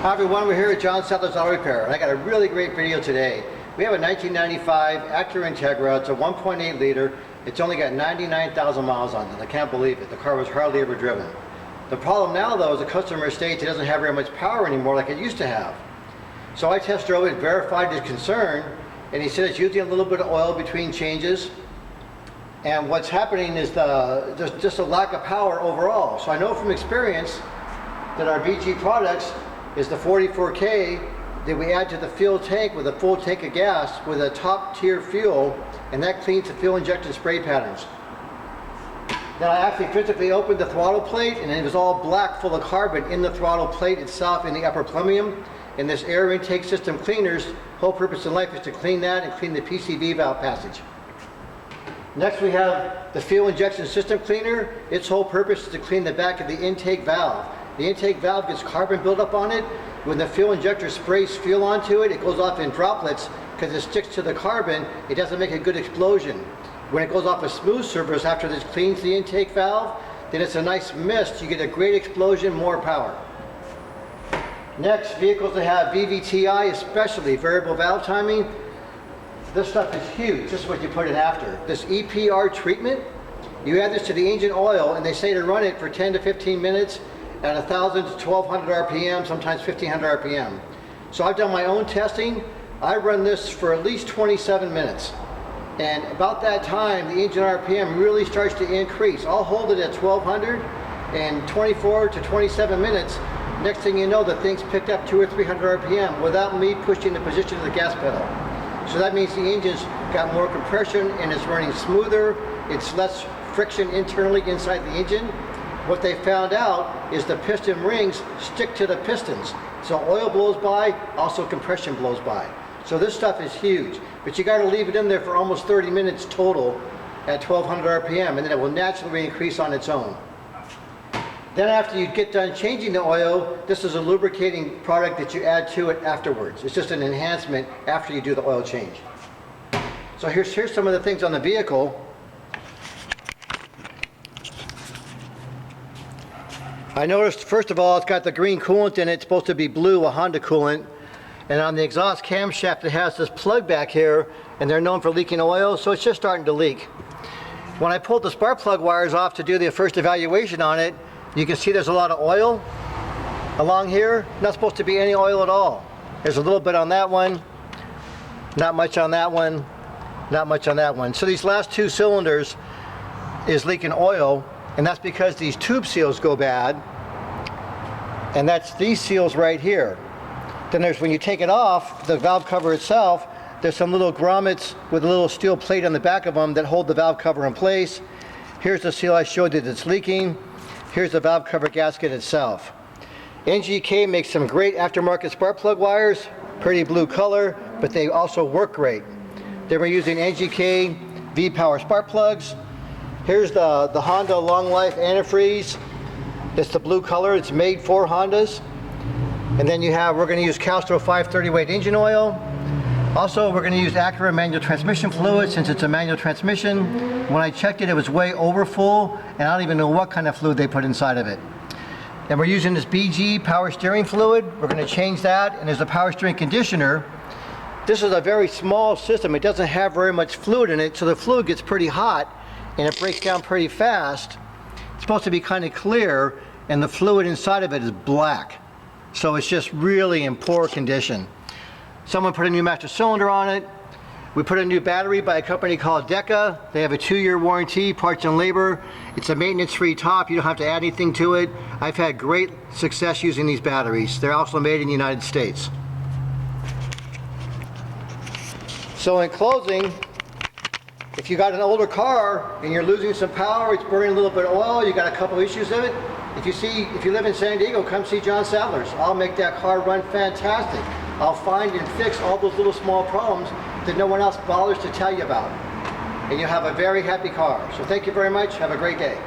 Hi everyone, we're here at John Sadler's Auto Repair, and I got a really great video today. We have a 1995 Acura Integra. It's a 1.8 liter. It's only got 99,000 miles on it. I can't believe it. The car was hardly ever driven. The problem now though is the customer states it doesn't have very much power anymore like it used to have. So I test drove it, verified his concern, and he said it's using a little bit of oil between changes. And what's happening is just a lack of power overall. So I know from experience that our BG products is the 44K that we add to the fuel tank with a full tank of gas with a top tier fuel, and that cleans the fuel injection spray patterns. Then I actually physically opened the throttle plate, and it was all black full of carbon in the throttle plate itself in the upper plumbum. And this air intake system cleaner's whole purpose in life is to clean that and clean the PCV valve passage. Next we have the fuel injection system cleaner. Its whole purpose is to clean the back of the intake valve. The intake valve gets carbon buildup on it. When the fuel injector sprays fuel onto it, it goes off in droplets because it sticks to the carbon. It doesn't make a good explosion. When it goes off a smooth surface after this cleans the intake valve, then it's a nice mist. You get a great explosion, more power. Next, vehicles that have VVTI, especially variable valve timing, this stuff is huge. This is what you put in after. This EPR treatment, you add this to the engine oil, and they say to run it for 10 to 15 minutes at 1,000 to 1,200 RPM, sometimes 1,500 RPM. So I've done my own testing. I run this for at least 27 minutes. And about that time, the engine RPM really starts to increase. I'll hold it at 1,200 and 24 to 27 minutes. Next thing you know, the thing's picked up 200 or 300 RPM without me pushing the position of the gas pedal. So that means the engine's got more compression and it's running smoother. It's less friction internally inside the engine. What they found out is the piston rings stick to the pistons. So oil blows by, also compression blows by. So this stuff is huge, but you got to leave it in there for almost 30 minutes total at 1,200 RPM, and then it will naturally increase on its own. Then after you get done changing the oil, this is a lubricating product that you add to it afterwards. It's just an enhancement after you do the oil change. So here's some of the things on the vehicle. I noticed, first of all, it's got the green coolant in it. It's supposed to be blue, a Honda coolant. And on the exhaust camshaft, it has this plug back here, and they're known for leaking oil, so it's just starting to leak. When I pulled the spark plug wires off to do the first evaluation on it, you can see there's a lot of oil along here. Not supposed to be any oil at all. There's a little bit on that one, not much on that one, not much on that one. So these last two cylinders is leaking oil, and that's because these tube seals go bad, and that's these seals right here. Then there's, when you take it off, the valve cover itself, there's some little grommets with a little steel plate on the back of them that hold the valve cover in place. Here's the seal I showed you that's leaking. Here's the valve cover gasket itself. NGK makes some great aftermarket spark plug wires, pretty blue color, but they also work great. They were using NGK V-Power spark plugs. Here's the Honda Long Life antifreeze. It's the blue color, it's made for Hondas. And then we're going to use Castrol 530 weight engine oil. Also, we're going to use Acura manual transmission fluid since it's a manual transmission. When I checked it, it was way over full, and I don't even know what kind of fluid they put inside of it. And we're using this BG power steering fluid. We're going to change that, and there's a power steering conditioner. This is a very small system. It doesn't have very much fluid in it, so the fluid gets pretty hot, and it breaks down pretty fast. It's supposed to be kind of clear, and the fluid inside of it is black. So it's just really in poor condition. Someone put a new master cylinder on it. We put a new battery by a company called Deca. They have a 2-year warranty, parts and labor. It's a maintenance-free top. You don't have to add anything to it. I've had great success using these batteries. They're also made in the United States. So in closing, if you got an older car and you're losing some power, it's burning a little bit of oil, you got a couple issues of it, if you live in San Diego, come see John Sadler's. I'll make that car run fantastic. I'll find and fix all those little small problems that no one else bothers to tell you about. And you'll have a very happy car. So thank you very much. Have a great day.